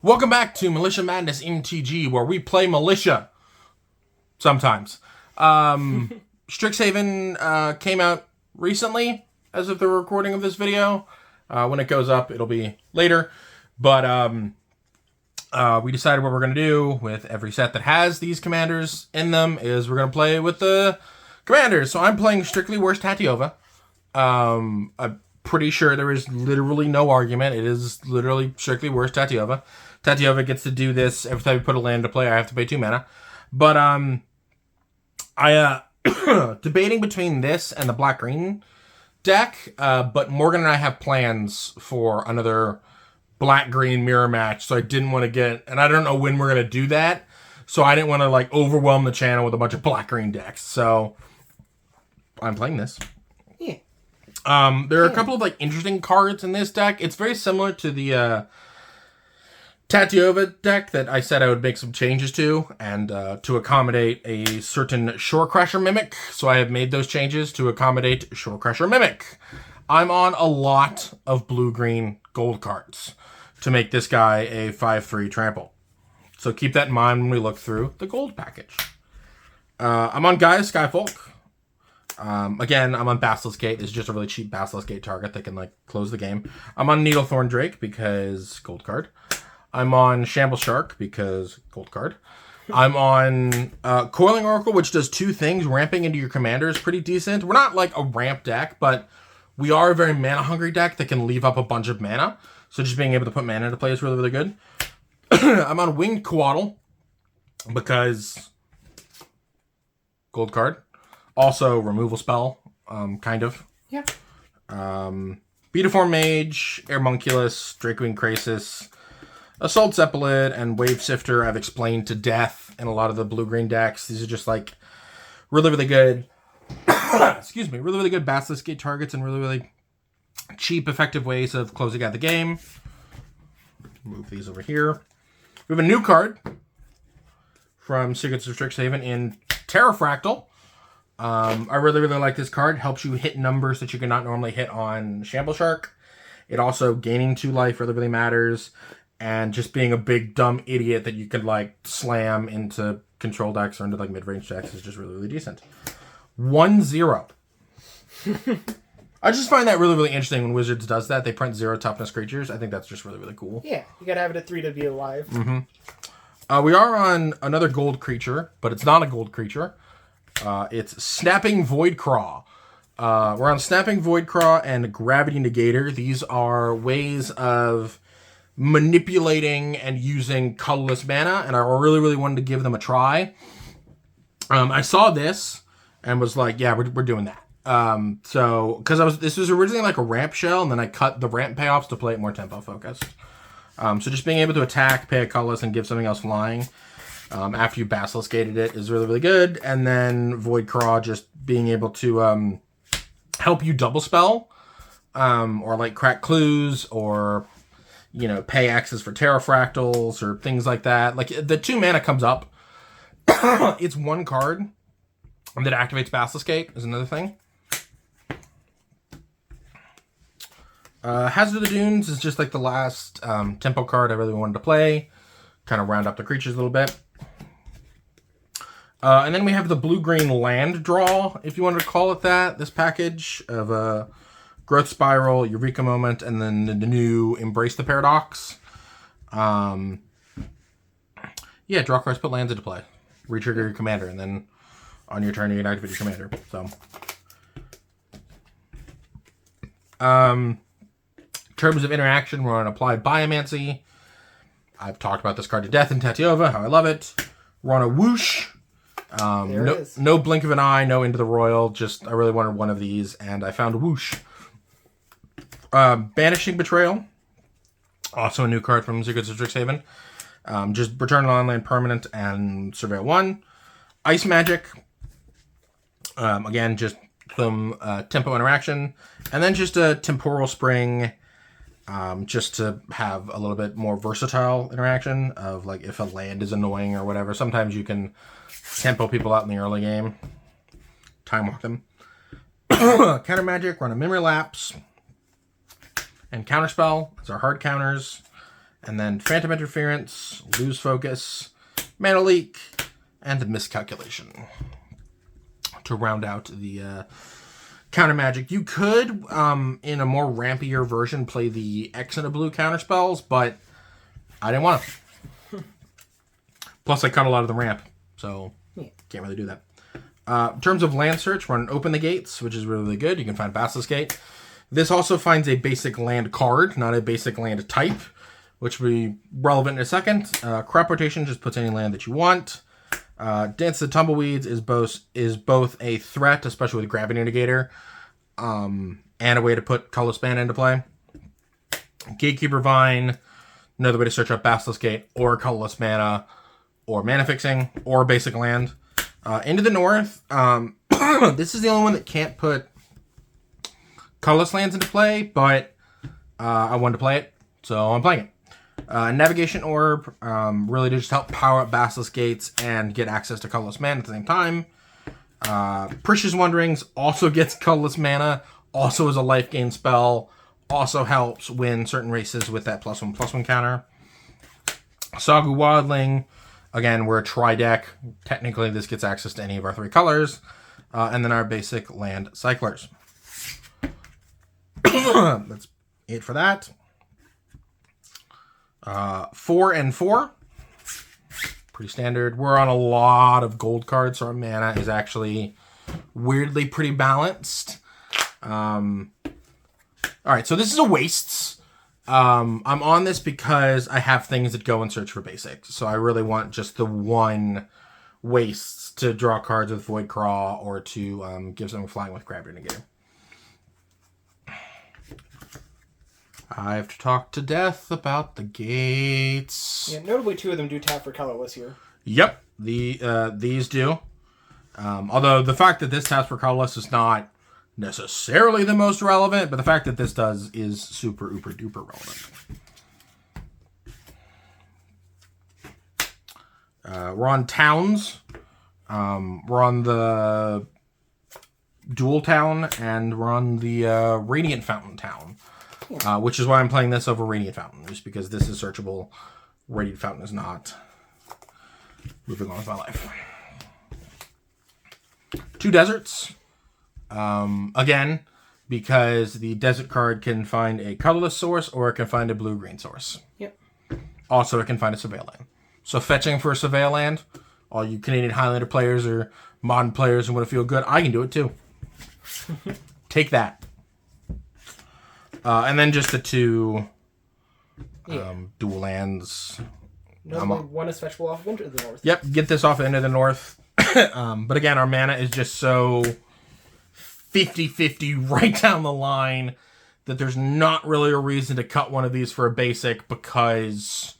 Welcome back to Militia Madness MTG, where we play Militia. Sometimes. Strixhaven came out recently, as of the recording of this video. When it goes up, it'll be later. But we decided what we're going to do with every set that has these commanders in them is we're going to play with the commanders. So I'm playing Strictly Worst Tatiova. I'm pretty sure there is literally no argument. It is literally Strictly Worst Tatiova. Tatiova gets to do this every time we put a land into play. I have to pay 2 mana. But I debating between this and the black-green deck, but Morgan and I have plans for another black-green mirror match, so I didn't want to get, and I don't know when we're going to do that, so I didn't want to like overwhelm the channel with a bunch of black-green decks, so I'm playing this. Yeah. There are a couple of like interesting cards in this deck. It's very similar to the Tatiova deck that I said I would make some changes to, and to accommodate a certain Shorecrasher Mimic. So I have made those changes to accommodate Shorecrasher Mimic. I'm on a lot of blue-green gold cards to make this guy a 5/3 trample. So keep that in mind when we look through the gold package. I'm on Gaia Skyfolk. Again, I'm on Basilisk Gate. It's just a really cheap Basilisk Gate target that can like close the game. I'm on Needlethorn Drake because gold card. I'm on Shamble Shark because gold card. I'm on Coiling Oracle, which does 2 things. Ramping into your commander is pretty decent. We're not like a ramp deck, but we are a very mana-hungry deck that can leave up a bunch of mana. So just being able to put mana into play is really, really good. I'm on Winged Coatl because gold card. Also, removal spell, kind of. Yeah. Beatiform Mage, Airmunculus, Dracowing Krasis, Assault Zeppelin, and Wave Sifter I've explained to death in a lot of the blue-green decks. These are just like really, really good, excuse me, really, really good Basilisk Gate targets and really, really cheap, effective ways of closing out the game. Move these over here. We have a new card from Secrets of Strixhaven in Terrafractal. I really, really like this card. Helps you hit numbers that you cannot normally hit on Shamble Shark. It also, gaining 2 life really, really matters. And just being a big, dumb idiot that you could, like, slam into control decks or into, like, mid-range decks is just really, really decent. 1-0. I just find that really, really interesting when Wizards does that. They print 0 toughness creatures. I think that's just really, really cool. Yeah, you gotta have it at 3 to be alive. Mm-hmm. We are on another gold creature, but it's not a gold creature. It's Snapping Voidcraw. We're on Snapping Voidcraw and Gravity Negator. These are ways of manipulating and using colorless mana, and I really, really wanted to give them a try. I saw this and was like, yeah, we're doing that. So, because this was originally like a ramp shell, and then I cut the ramp payoffs to play it more tempo focused. So just being able to attack, pay a colorless, and give something else flying after you Basilisk Gated it is really, really good. And then Voidcraw just being able to help you double spell, or like crack clues, or you know, pay X's for Terrafractals or things like that. Like, the 2 mana comes up. It's 1 card that activates Basilisk Gate is another thing. Hazard of the Dunes is just like the last tempo card I really wanted to play. Kind of round up the creatures a little bit. And then we have the blue-green land draw, if you wanted to call it that. This package of Growth Spiral, Eureka Moment, and then the new Embrace the Paradox. Yeah, draw cards, put lands into play. Retrigger your commander, and then on your turn you can activate your commander. So, terms of interaction, we're on Applied Biomancy. I've talked about this card to death in Tatiova, how I love it. We're on a Whoosh. No blink of an eye, no Into the Royal. Just, I really wanted one of these, and I found a Whoosh. Banishing Betrayal. Also a new card from Secrets of Strixhaven. Just return an on-land permanent and surveil 1. Ice Magic. Again, just some tempo interaction. And then just a Temporal Spring, just to have a little bit more versatile interaction of, like, if a land is annoying or whatever. Sometimes you can tempo people out in the early game. Time walk them. Counter Magic, run a Memory Lapse. And Counterspell. It's our hard counters. And then Phantom Interference, Lose Focus, Mana Leak, and Miscalculation to round out the counter magic. You could, in a more rampier version, play the X and a blue counter spells, but I didn't want to. Plus, I cut a lot of the ramp, so can't really do that. In terms of land search, run Open the Gates, which is really good. You can find Basilisk Gate. This also finds a basic land card, not a basic land type, which will be relevant in a second. Crop Rotation just puts any land that you want. Dance of the Tumbleweeds is both a threat, especially with Gravity Indicator, and a way to put Colorless Mana into play. Gatekeeper Vine, another way to search up Basilisk Gate, or Colorless Mana, or Mana Fixing, or basic land. Into the North, this is the only one that can't put colorless lands into play, but I wanted to play it, so I'm playing it. Navigation Orb, really to just help power up Basilisk Gates and get access to colorless mana at the same time. Precious Wanderings also gets colorless mana, also is a life gain spell, also helps win certain races with that +1/+1 counter. Sagu Wildling, again, we're a tri-deck. Technically, this gets access to any of our 3 colors. And then our basic land cyclers. That's it for that. 4 and 4. Pretty standard. We're on a lot of gold cards, so our mana is actually weirdly pretty balanced. Alright, so this is a wastes. I'm on this because I have things that go and search for basics. So I really want just the one wastes to draw cards with Void Craw or to give something flying with Gravity Indicator. I have to talk to Death about the gates. Yeah, notably 2 of them do tap for colorless here. Yep, these do. Although the fact that this taps for colorless is not necessarily the most relevant, but the fact that this does is super, uber, duper relevant. We're on towns. We're on the Dual Town, and we're on the Radiant Fountain Town. Which is why I'm playing this over Radiant Fountain, just because this is searchable. Radiant Fountain is not. Moving on with my life. 2 deserts. Again, because the desert card can find a colorless source, or it can find a blue-green source. Yep. Also, it can find a surveil land. So fetching for a surveil land, all you Canadian Highlander players or modern players who want to feel good, I can do it too. Take that. And then just the 2 dual lands. One is fetchable off of Into the North. Yep, get this off Into the North. But again, our mana is just so 50-50 right down the line that there's not really a reason to cut one of these for a basic because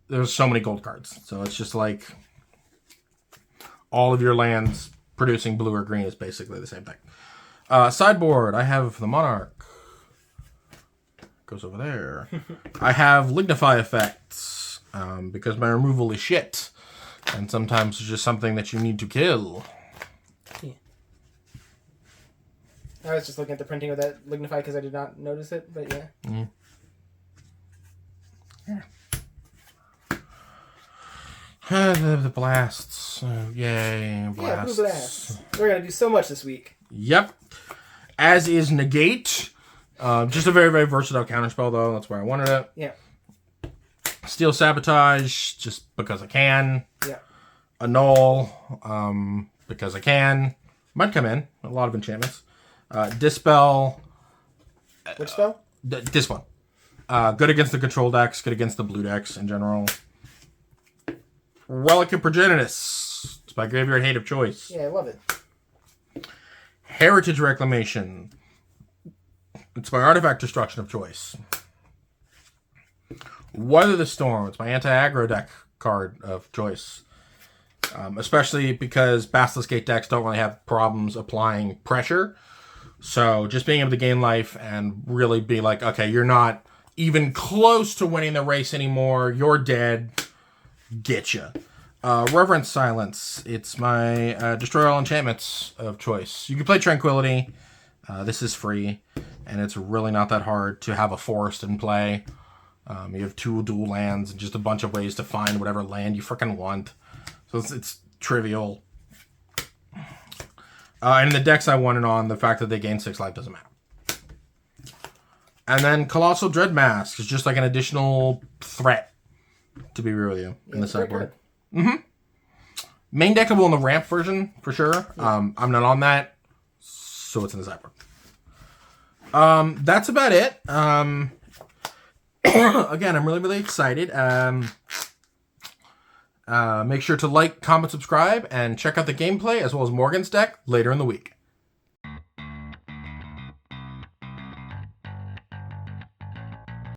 there's so many gold cards. So it's just like all of your lands producing blue or green is basically the same thing. Sideboard, I have the Monarch. Goes over there. I have Lignify effects because my removal is shit. And sometimes it's just something that you need to kill. Yeah. I was just looking at the printing of that Lignify because I did not notice it, but yeah. Mm. Yeah. The blasts. Yay, blasts. Yeah, blue blasts. We're going to do so much this week. Yep. As is Negate. Just a very, very versatile counterspell, though. That's why I wanted it. Yeah. Steal Sabotage, just because I can. Yeah. Annul, because I can. Might come in. A lot of enchantments. Dispel. Which spell? This one. Good against the control decks, good against the blue decks in general. Relic of Progenitus. It's my graveyard hate of choice. Yeah, I love it. Heritage Reclamation. It's my artifact destruction of choice. Weather the Storm. It's my anti-aggro deck card of choice. Especially because Basilisk Gate decks don't really have problems applying pressure. So just being able to gain life and really be like, okay, you're not even close to winning the race anymore. You're dead. Getcha. Reverent Silence. It's my destroy all enchantments of choice. You can play Tranquility. This is free. And it's really not that hard to have a forest in play. You have 2 dual lands and just a bunch of ways to find whatever land you freaking want. So it's trivial. And in the decks I won it on, the fact that they gain 6 life doesn't matter. And then Colossal Dread Mask is just like an additional threat, to be real with you, in the sideboard. Main deckable in the ramp version, for sure. I'm not on that, so it's in the sideboard. That's about it. Again, I'm really, really excited. Make sure to like, comment, subscribe, and check out the gameplay as well as Morgan's deck later in the week.